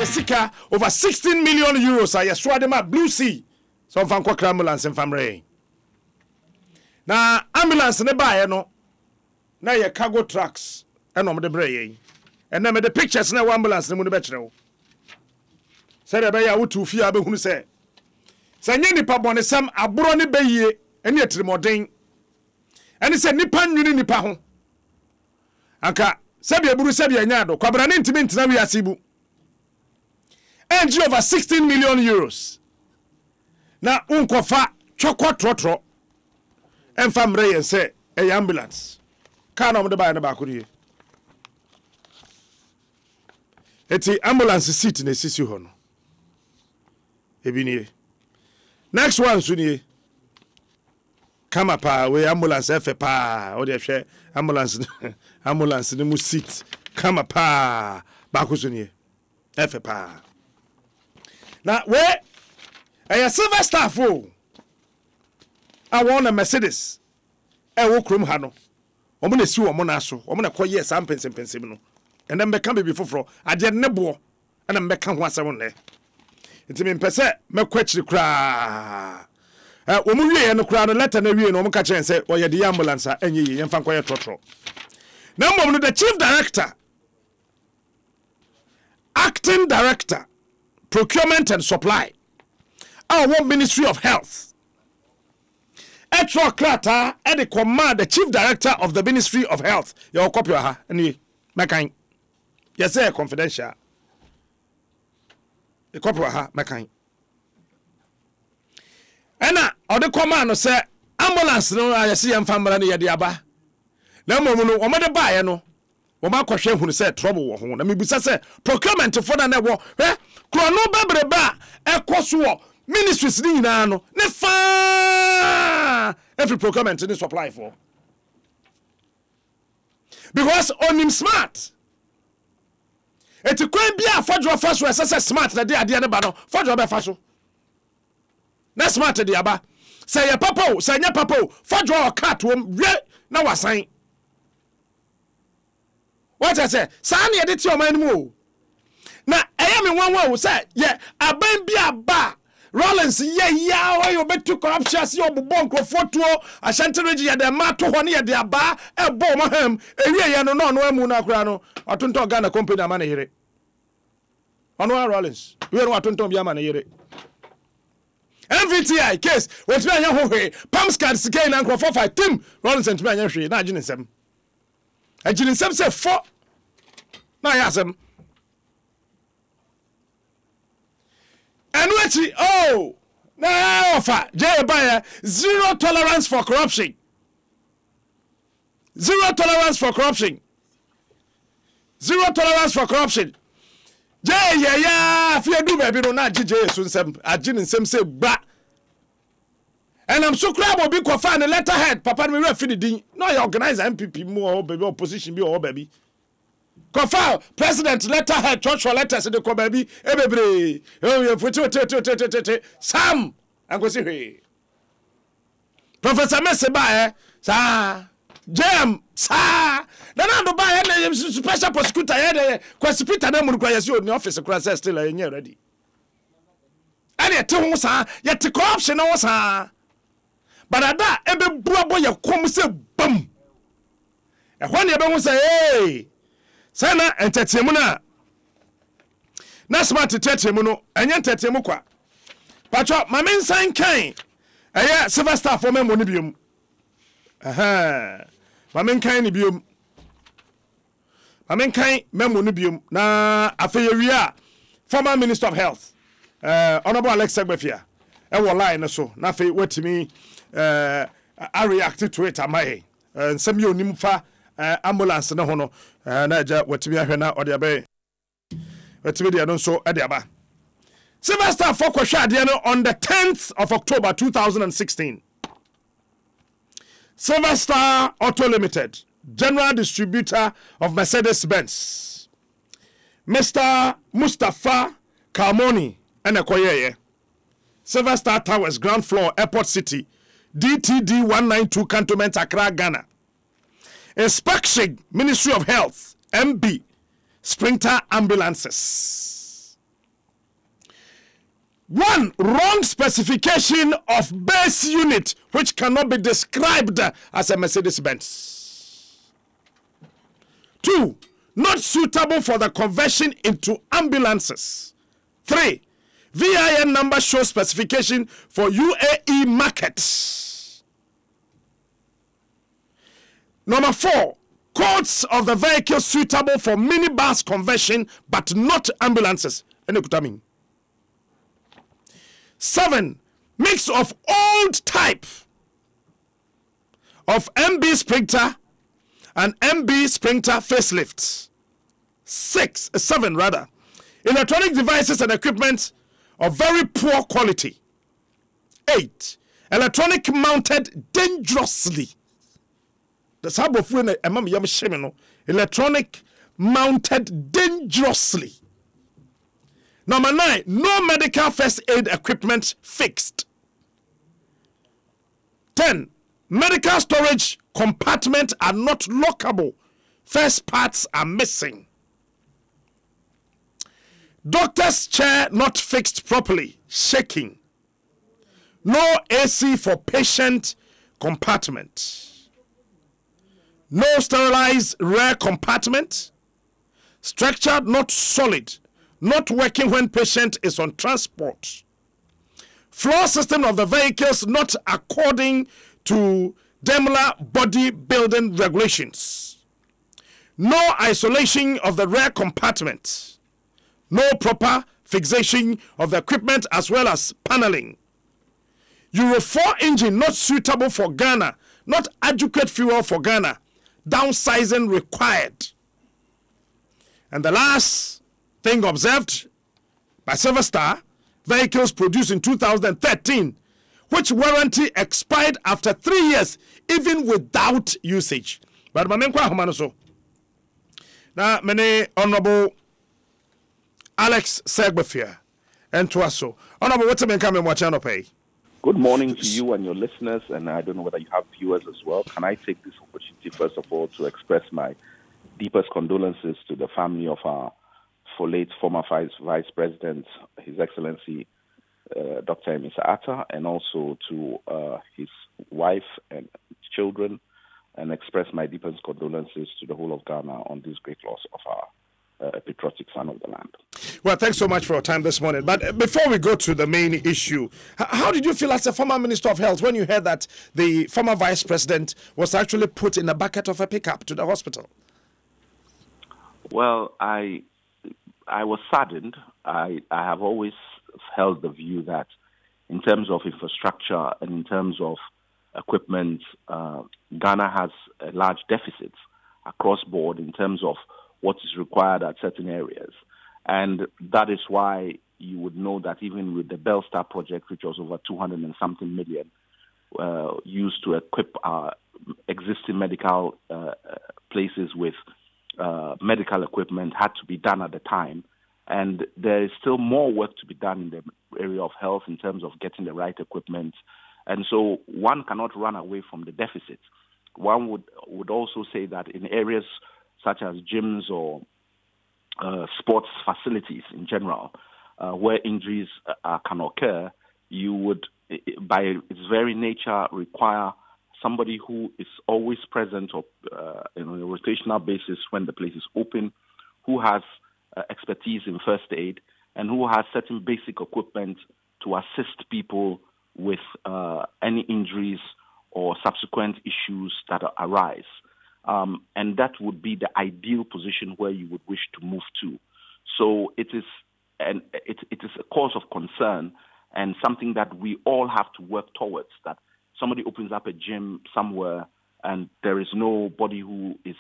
Yesika over 16 million euros. I swadema Blue Sea. So fan kwa ambulance in family. Na ambulance ne buy no. Na ye cargo trucks. Eno me de breye. And then me the pictures na ambulance ne mu ne betchre. Say de be ya wotu fi abehunu say. Say nye nipa bonesam aburo ne beye ene atirimoden. Ene say nipa nwini nipa ho. Anka sebi eburu sebi anyado kwabra ne ntimi ntina wi asibu. NG over 16 million euros. Na unkofa choko trotro. Emfa mre yen say e ambulance. Ka na mo de ba na ba akuri. Eti ambulance seat na sisi ho no. Ebi ni. Next one suni. Kama pa we ambulance efe pa o de hwe ambulance ni mu seat kama pa ba ko suni. Efe pa. Na we a silver staff I want a Mercedes. Wo krom ha no. Omo na si wo mo na so. Omo na koye sam pensem no. And then be kan be foforo. Ade ne bo. And be kan ho asem ne. Nti me mpese me kwachiri kra. Omo wie no kra no letter na wie no omo ka chen say oye the ambulance enye ye yemfa koye trotro. Na mom no the chief director, acting director, procurement and supply. Our Ministry of Health. Etro Krata and the command the chief director of the Ministry of Health. Your copy ha anyway. Mekain. Yes, sir, confidential. The copy ha mekain. Ena or the command say ambulance no I see am family na yede aba. Na mom no o ma de bae no. O ma kwhwe hunu say trouble wo ho. Na me bisa say procurement for na wo. Kro no bebreba ekoso ministries ni na no ne fa every procurement ni supply for because on him smart it could be a fodro faso ss smart na dey ade ne ba no fodro be faso na smart dey aba say ya papo say nya papo fodro cat wom we na wasan what I say sa na yede ti o man mu na eya me wanwa wo say ye aban bi aba Rollins, yeah, you bet to corruption, your bonk or photo, a shantarage at the mato one year, the bar, a bomb of him, a year, no, Muna Grano, or Tunto Ghana company, a man here. On Rollins, we are what Tunto Yaman here. MVTI case, what's my young way, Pumscats again, Uncle 45, Tim, Rollins and Manyashi, 9 I didn't say 4. Now I ask him. And wait, oh, now offer, Jay Bayer, zero tolerance for corruption. Zero tolerance for corruption. Zero tolerance for corruption. Jay, yeah, if you do, baby, no, not JJ, soon some, I didn't say, but. And I'm so crab will be confined a letterhead, Papa, we were feeding. No, you organize MPP more, baby, opposition be all, baby. Confirm President letterhead church for letters in the baby baby Sam and go see Professor Meseba sa Jam sa na do buy any special prosecutor here prosecutor na mu kwa yesi on office kwa still ready and yet ho sa yet corruption no sa but ada ebe buabo ye kom se bam e ho ne ebe ho say hey sana entertainment na smart entertainment no enye entertainment kwa patcho mame nsan kan eye silver star for me money biom mame nkan ni biom mame nkan memo ni biom na afeyewia former minister of health honorable Alex Segbefia e wo line so na afey watimi I reacted to it amai nsem ye onim fa ambulance na hono na ja watimi ahwe na ode abai watimi de no so ade aba silver star for kwahwa ade no on the 10th of October 2016. Silver Star Auto Limited, general distributor of Mercedes-Benz, Mr. Mustafa Kalmoni and Akoyeye, Silver Star Towers, ground floor, Airport City, DTD 192 Cantonment, Accra, Ghana. Inspection, Ministry of Health, MB, Sprinter Ambulances. 1, wrong specification of base unit, which cannot be described as a Mercedes-Benz. 2, not suitable for the conversion into ambulances. 3, VIN number shows specification for UAE markets. Number 4, codes of the vehicle suitable for minibus conversion but not ambulances. 7, mix of old type of MB Sprinter and MB Sprinter facelifts. 7 rather, electronic devices and equipment of very poor quality. 8, electronic mounted dangerously. The sub of when electronic mounted dangerously. Number 9, no medical first aid equipment fixed. 10, medical storage compartments are not lockable. First parts are missing. Doctor's chair not fixed properly, shaking. No AC for patient compartment. No sterilized rear compartment. Structure not solid. Not working when patient is on transport. Floor system of the vehicles not according to Daimler body building regulations. No isolation of the rear compartment. No proper fixation of the equipment as well as paneling. Euro 4 engine not suitable for Ghana. Not adequate fuel for Ghana. Downsizing required. And the last thing observed by Silver Star, vehicles produced in 2013, which warranty expired after 3 years, even without usage. But so now, many Honorable Alex Segbefia and Tuaso. Honorable, what's the coming watch on pay? Good morning to you and your listeners, and I don't know whether you have viewers as well. Can I take this opportunity, first of all, to express my deepest condolences to the family of our late former Vice President, His Excellency Dr. Emisa Atta, and also to his wife and children, and express my deepest condolences to the whole of Ghana on this great loss of our patriotic son of the land. Well, thanks so much for your time this morning. But before we go to the main issue, how did you feel as a former Minister of Health when you heard that the former Vice President was actually put in the bucket of a pickup to the hospital? Well, I was saddened. I have always held the view that in terms of infrastructure and in terms of equipment, Ghana has a large deficit across board in terms of what is required at certain areas. And that is why you would know that even with the Bellstar project, which was over 200 and something million, used to equip our existing medical places with medical equipment, had to be done at the time. And there is still more work to be done in the area of health in terms of getting the right equipment. And so one cannot run away from the deficit. One would also say that in areas such as gyms or sports facilities in general, where injuries can occur, you would, by its very nature, require somebody who is always present or on a rotational basis when the place is open, who has expertise in first aid, and who has certain basic equipment to assist people with any injuries or subsequent issues that arise. And that would be the ideal position where you would wish to move to. So it is a cause of concern and something that we all have to work towards, that somebody opens up a gym somewhere and there is nobody who is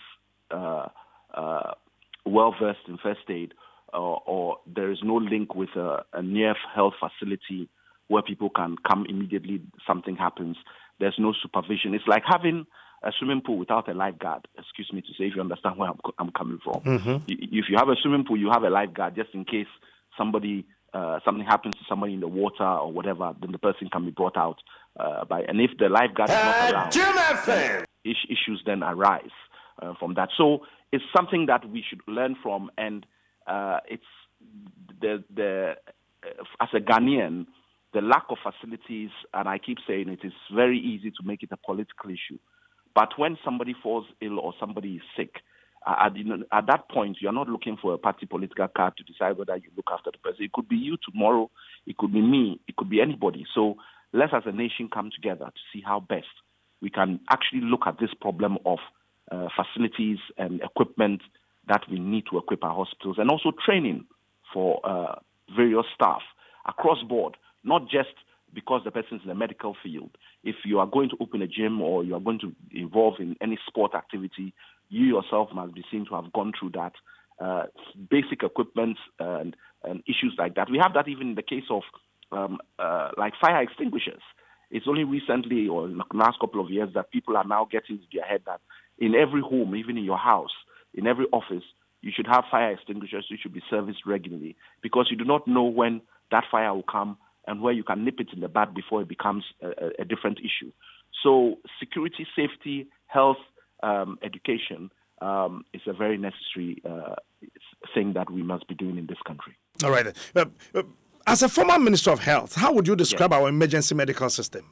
well-versed in first aid, or there is no link with a near health facility where people can come immediately, something happens. There's no supervision. It's like having a swimming pool without a lifeguard, excuse me to say, if you understand where I'm coming from. Mm-hmm. If you have a swimming pool, you have a lifeguard just in case something happens to somebody in the water or whatever, then the person can be brought out. And if the lifeguard is not around, issues then arise from that. So it's something that we should learn from, and it's the as a Ghanaian, the lack of facilities, and I keep saying it is very easy to make it a political issue. But when somebody falls ill or somebody is sick, at that point, you're not looking for a party political card to decide whether you look after the person. It could be you tomorrow, it could be me, it could be anybody. So let's as a nation come together to see how best we can actually look at this problem of facilities and equipment that we need to equip our hospitals, and also training for various staff across board, not just because the person is in the medical field. If you are going to open a gym or you are going to involve in any sport activity, you yourself must be seen to have gone through that. Basic equipment and issues like that. We have that even in the case of like fire extinguishers. It's only recently or in the last couple of years that people are now getting to their head that in every home, even in your house, in every office, you should have fire extinguishers. You should be serviced regularly because you do not know when that fire will come and where you can nip it in the bud before it becomes a different issue. So security, safety, health, education is a very necessary thing that we must be doing in this country. All right. As a former Minister of Health, how would you describe our emergency medical system?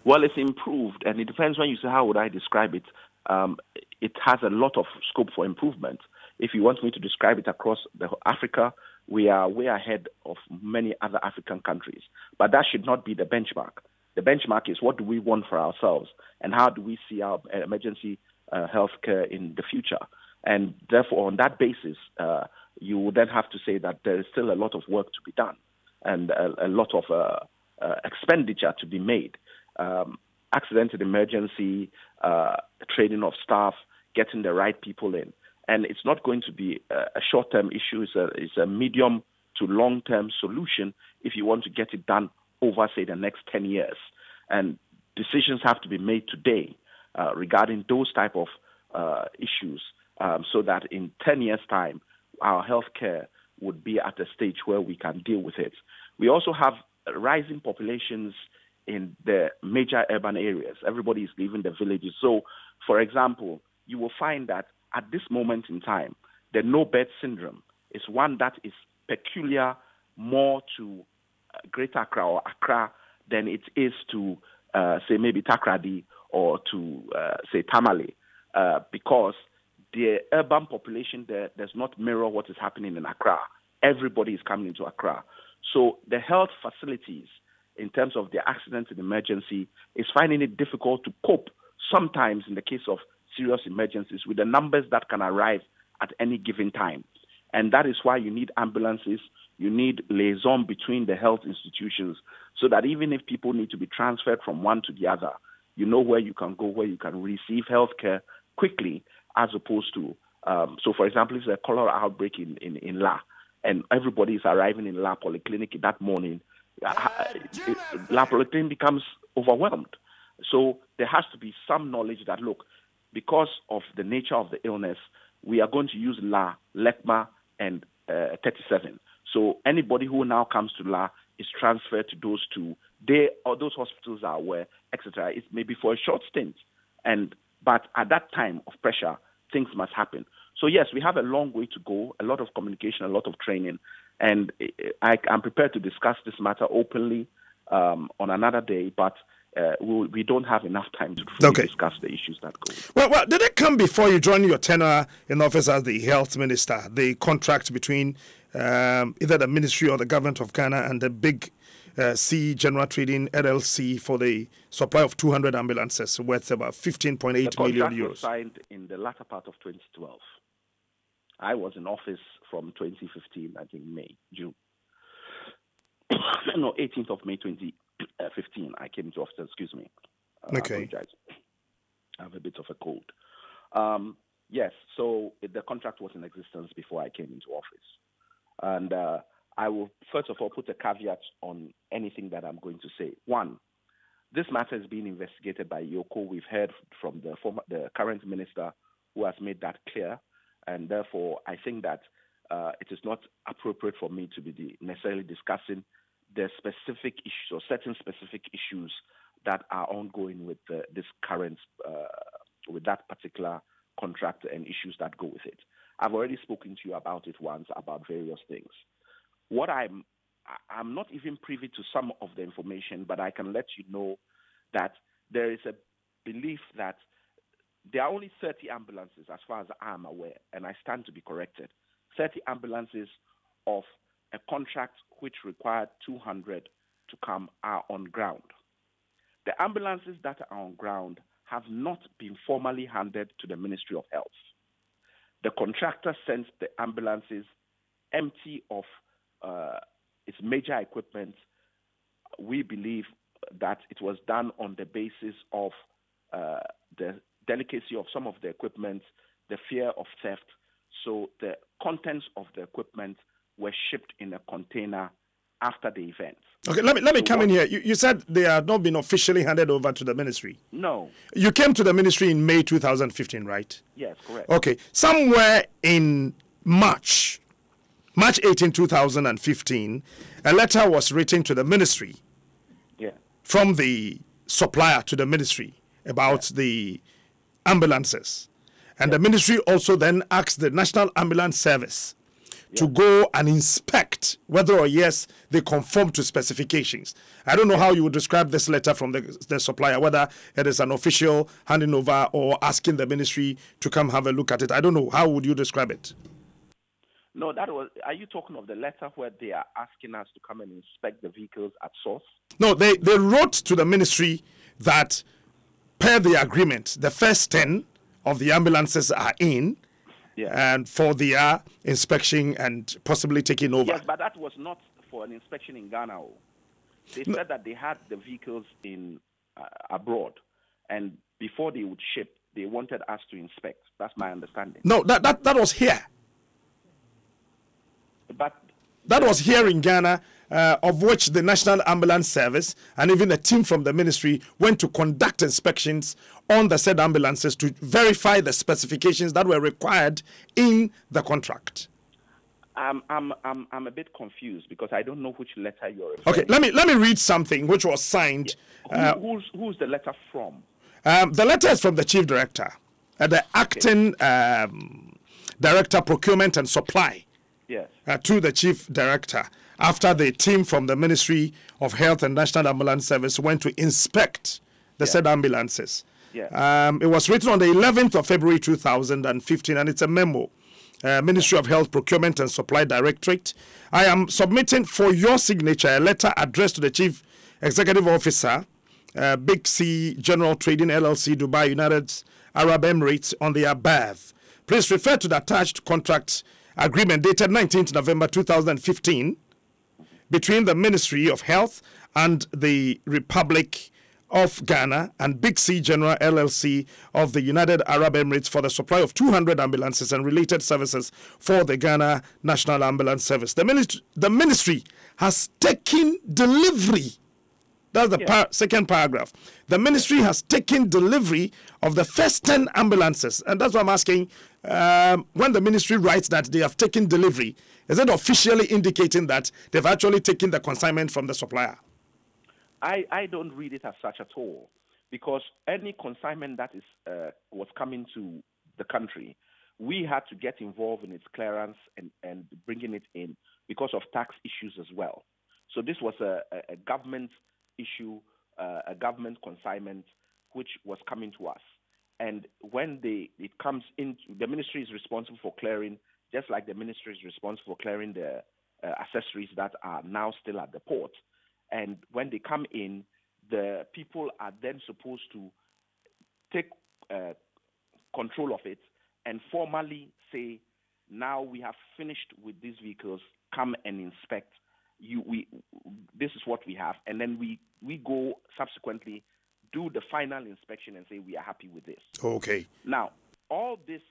Well, it's improved, and it depends when you say how would I describe it. It has a lot of scope for improvement. If you want me to describe it across Africa, we are way ahead of many other African countries. But that should not be the benchmark. The benchmark is what do we want for ourselves, and how do we see our emergency health care in the future. And therefore, on that basis, you would then have to say that there is still a lot of work to be done and a lot of expenditure to be made. Accident and emergency, training of staff, getting the right people in. And it's not going to be a short-term issue. It's a medium to long-term solution if you want to get it done over, say, the next 10 years. And decisions have to be made today regarding those type of issues so that in 10 years' time, our healthcare would be at a stage where we can deal with it. We also have rising populations in the major urban areas. Everybody is leaving the villages. So, for example, you will find that at this moment in time, the no-bed syndrome is one that is peculiar more to Greater Accra or Accra than it is to, say, maybe Takrady or to, say, Tamale, because the urban population there does not mirror what is happening in Accra. Everybody is coming into Accra. So the health facilities, in terms of the accident and emergency, is finding it difficult to cope sometimes in the case of serious emergencies with the numbers that can arrive at any given time. And that is why you need ambulances, you need liaison between the health institutions so that even if people need to be transferred from one to the other, you know where you can go, where you can receive health care quickly as opposed to, so for example, if there's a cholera outbreak in La, and everybody is arriving in La Polyclinic that morning, La Polyclinic becomes overwhelmed. So there has to be some knowledge that, look, because of the nature of the illness, we are going to use La, Lekma, and 37. So anybody who now comes to La is transferred to those two. Those hospitals are aware, etc. It's maybe for a short stint. But at that time of pressure, things must happen. So yes, we have a long way to go, a lot of communication, a lot of training. And I'm prepared to discuss this matter openly on another day, but we don't have enough time to fully discuss the issues that go. Well, did it come before you joined your tenure in office as the health minister, the contract between either the ministry or the government of Ghana and the big C General Trading LLC for the supply of 200 ambulances worth about 15.8 million euros? The contract was signed in the latter part of 2012. I was in office from 2015, I think June. No, 18th of May 2015, I came into office, excuse me. Okay. I apologize. I have a bit of a cold. Yes, so the contract was in existence before I came into office. And I will, first of all, put a caveat on anything that I'm going to say. One, this matter is being investigated by Yoko. We've heard from the current minister who has made that clear. And therefore, I think that it is not appropriate for me to be necessarily discussing the specific issues or certain specific issues that are ongoing with this current, with that particular contract and issues that go with it. I've already spoken to you about it once, about various things. I'm not even privy to some of the information, but I can let you know that there is a belief that there are only 30 ambulances, as far as I am aware, and I stand to be corrected. 30 ambulances of a contract which required 200 to come are on ground. The ambulances that are on ground have not been formally handed to the Ministry of Health. The contractor sends the ambulances empty of its major equipment. We believe that it was done on the basis of the delicacy of some of the equipment, the fear of theft. So the contents of the equipment were shipped in a container after the event. Okay, let me come in here. You said they have not been officially handed over to the ministry. No. You came to the ministry in May 2015, right? Yes, correct. Okay, somewhere in March 18, 2015, a letter was written to the ministry from the supplier to the ministry about the ambulances. And the ministry also then asked the National Ambulance Service to go and inspect whether or yes they conform to specifications. I don't know how you would describe this letter from the supplier, whether it is an official handing over or asking the ministry to come have a look at it. I don't know. How would you describe it? No, are you talking of the letter where they are asking us to come and inspect the vehicles at source? No, they wrote to the ministry that per the agreement, the first 10 of the ambulances are in, and for their inspection and possibly taking over. Yes, but that was not for an inspection in Ghana. They said that they had the vehicles in abroad, and before they would ship, they wanted us to inspect. That's my understanding. No, that was here. But that was here in Ghana, of which the National Ambulance Service and even a team from the ministry went to conduct inspections on the said ambulances to verify the specifications that were required in the contract. I'm a bit confused because I don't know which letter you're referring. Okay, let me read something which was signed. Who's the letter from? The letter is from the chief director, the acting director, procurement and supply. Yes. To the chief director after the team from the Ministry of Health and National Ambulance Service went to inspect the said ambulances. It was written on the 11th of February 2015, and it's a memo. Ministry of Health Procurement and Supply Directorate. I am submitting for your signature a letter addressed to the Chief Executive Officer, Big C General Trading LLC, Dubai, United Arab Emirates, on the above. Please refer to the attached contract agreement dated 19th November 2015 between the Ministry of Health and the Republic of Ghana and Big C General LLC of the United Arab Emirates for the supply of 200 ambulances and related services for the Ghana National Ambulance Service. The ministry has taken delivery. That's the second paragraph. The ministry has taken delivery of the first 10 ambulances. And that's what I'm asking. When the ministry writes that they have taken delivery, is it officially indicating that they've actually taken the consignment from the supplier? I don't read it as such at all, because any consignment that is was coming to the country, we had to get involved in its clearance and bringing it in because of tax issues as well. So this was a government issue, a government consignment, which was coming to us. And when it comes into, the ministry is responsible for clearing, just like the ministry is responsible for clearing the accessories that are now still at the port. And when they come in, the people are then supposed to take control of it and formally say, now we have finished with these vehicles, come and inspect. This is what we have. And then we go subsequently do the final inspection and say we are happy with this. Okay. Now, all this,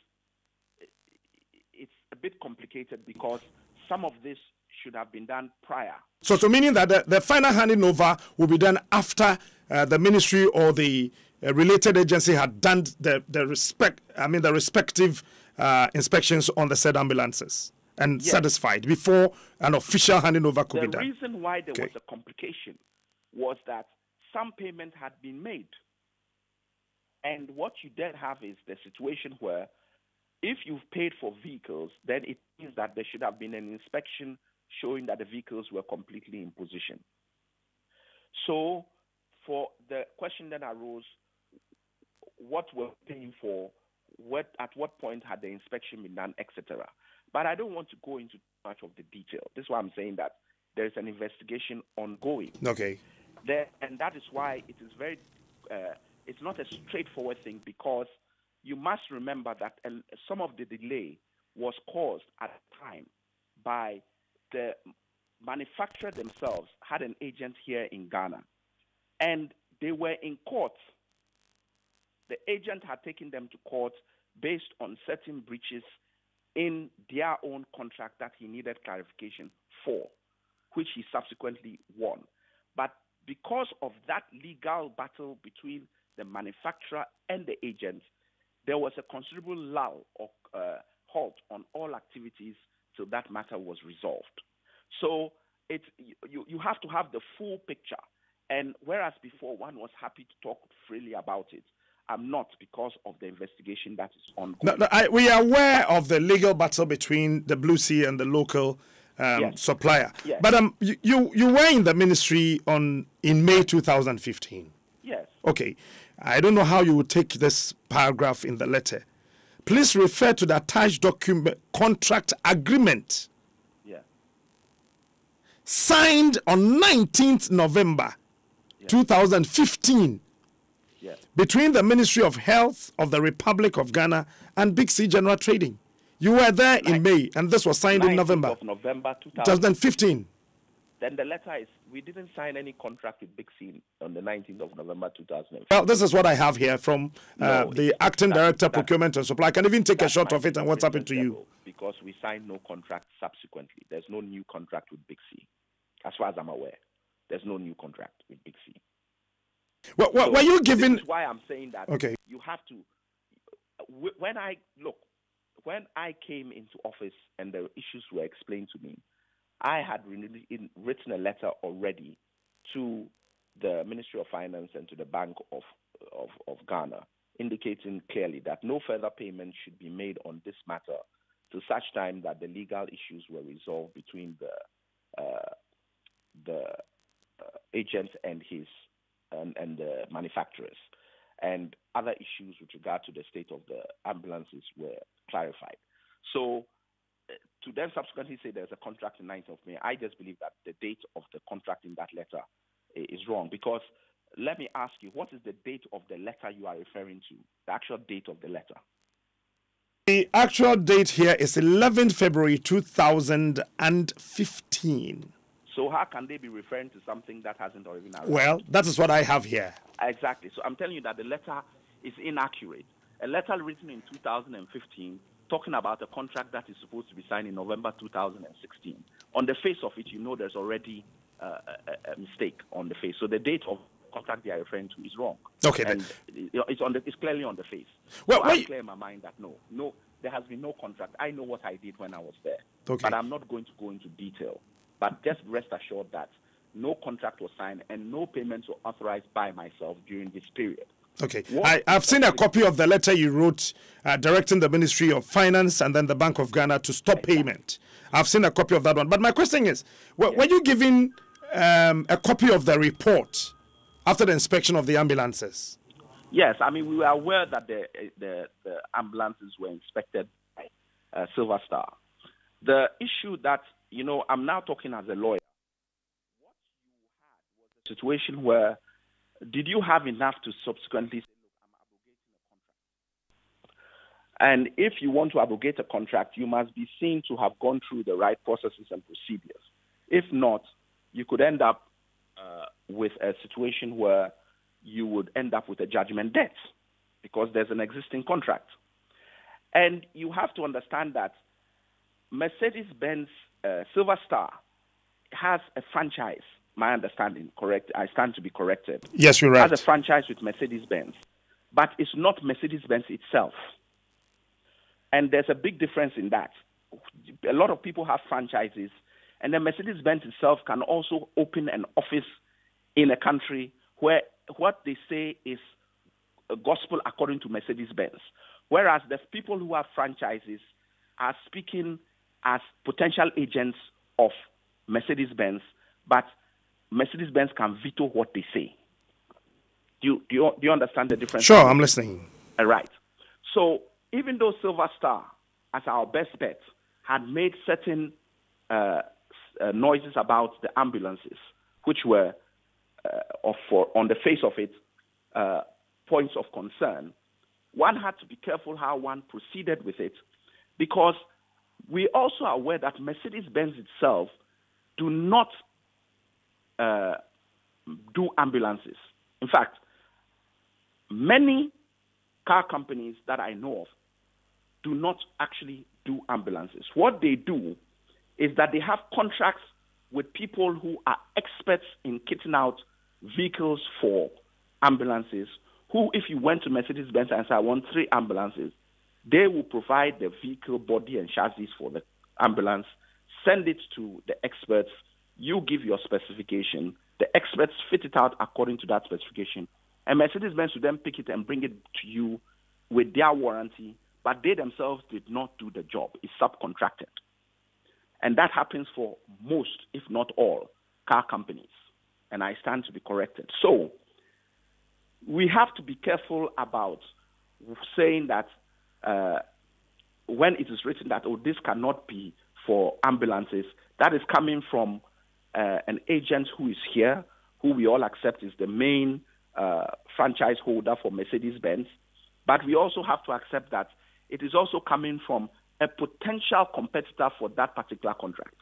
it's a bit complicated because some of this should have been done prior. So meaning that the final handing over will be done after the ministry or the related agency had done the respective inspections on the said ambulances and satisfied before an official handing over could be done. The reason why there was a complication was that some payment had been made. And what you then have is the situation where if you've paid for vehicles, then it means that there should have been an inspection showing that the vehicles were completely in position. So for the question that arose, what we're paying for, at what point had the inspection been done, etc. But I don't want to go into too much of the detail. This is why I'm saying that there is an investigation ongoing. Okay. And that is why it is very, it's not a straightforward thing, because you must remember that some of the delay was caused at the time by the manufacturer themselves had an agent here in Ghana, and they were in court. The agent had taken them to court based on certain breaches in their own contract that he needed clarification for, which he subsequently won. But because of that legal battle between the manufacturer and the agent, there was a considerable lull or halt on all activities till that matter was resolved. So you have to have the full picture. And whereas before one was happy to talk freely about it, I'm not, because of the investigation that is ongoing. We are aware of the legal battle between the Blue Sea and the local supplier. Yes. But you were in the ministry in May 2015. Yes. Okay. I don't know how you would take this paragraph in the letter. Please refer to the attached document contract agreement. Yeah. Signed on 19th November 2015. Between the Ministry of Health of the Republic of Ghana and Big C General Trading. You were there in May, and this was signed in November. Of November 2015. Then the letter is, we didn't sign any contract with Big C on the 19th of November 2015. Well, this is what I have here from the Acting Director, Procurement and Supply. I can even take a shot of it and WhatsApp it to you. Because we signed no contract subsequently. There's no new contract with Big C. As far as I'm aware, there's no new contract with Big C. Well, were you given? This is why I'm saying that you have to. When I came into office and the issues were explained to me, I had written a letter already to the Ministry of Finance and to the Bank of Ghana, indicating clearly that no further payment should be made on this matter to such time that the legal issues were resolved between the agent and his. And the manufacturers, and other issues with regard to the state of the ambulances were clarified. So to then subsequently say there's a contract in 9th of May, I just believe that the date of the contract in that letter is wrong. Because let me ask you, what is the date of the letter you are referring to, the actual date of the letter? The actual date here is 11th February 2015. So how can they be referring to something that hasn't already been arrived? Well, that is what I have here. Exactly. So I'm telling you that the letter is inaccurate. A letter written in 2015 talking about a contract that is supposed to be signed in November 2016. On the face of it, you know there's already a mistake on the face. So the date of the contract they are referring to is wrong. Okay. And it's clearly on the face. Well, so I'm clear in my mind that no, there has been no contract. I know what I did when I was there. Okay. But I'm not going to go into detail. But just rest assured that no contract was signed and no payments were authorized by myself during this period. Okay. I've seen a copy of the letter you wrote directing the Ministry of Finance and then the Bank of Ghana to stop payment. I've seen a copy of that one. But my question is, were you given a copy of the report after the inspection of the ambulances? Yes. I mean, we were aware that the ambulances were inspected by Silver Star. The issue that, I'm now talking as a lawyer. What you had was a situation where, did you have enough to subsequently say, look, I'm abrogating a contract? And if you want to abrogate a contract, you must be seen to have gone through the right processes and procedures. If not, you could end up with a situation where you would end up with a judgment debt because there's an existing contract. And you have to understand that Mercedes-Benz Silver Star has a franchise, my understanding, correct? I stand to be corrected. Yes, you're right. Has a franchise with Mercedes-Benz, but it's not Mercedes-Benz itself. And there's a big difference in that. A lot of people have franchises, and then Mercedes-Benz itself can also open an office in a country where what they say is a gospel according to Mercedes-Benz, whereas the people who have franchises are speaking as potential agents of Mercedes-Benz, but Mercedes-Benz can veto what they say. Do you understand the difference? Sure, I'm listening. All right. So even though Silver Star, as our best bet, had made certain noises about the ambulances, which were, on the face of it, points of concern, one had to be careful how one proceeded with it, because we also are aware that Mercedes-Benz itself do not do ambulances. In fact, many car companies that I know of do not actually do ambulances. What they do is that they have contracts with people who are experts in kitting out vehicles for ambulances, who, if you went to Mercedes-Benz and said, I want 3 ambulances, they will provide the vehicle body and chassis for the ambulance, send it to the experts, you give your specification, the experts fit it out according to that specification, and Mercedes-Benz will then pick it and bring it to you with their warranty, but they themselves did not do the job. It's subcontracted. And that happens for most, if not all, car companies. And I stand to be corrected. So we have to be careful about saying that when it is written that, this cannot be for ambulances, that is coming from an agent who is here, who we all accept is the main franchise holder for Mercedes-Benz. But we also have to accept that it is also coming from a potential competitor for that particular contract.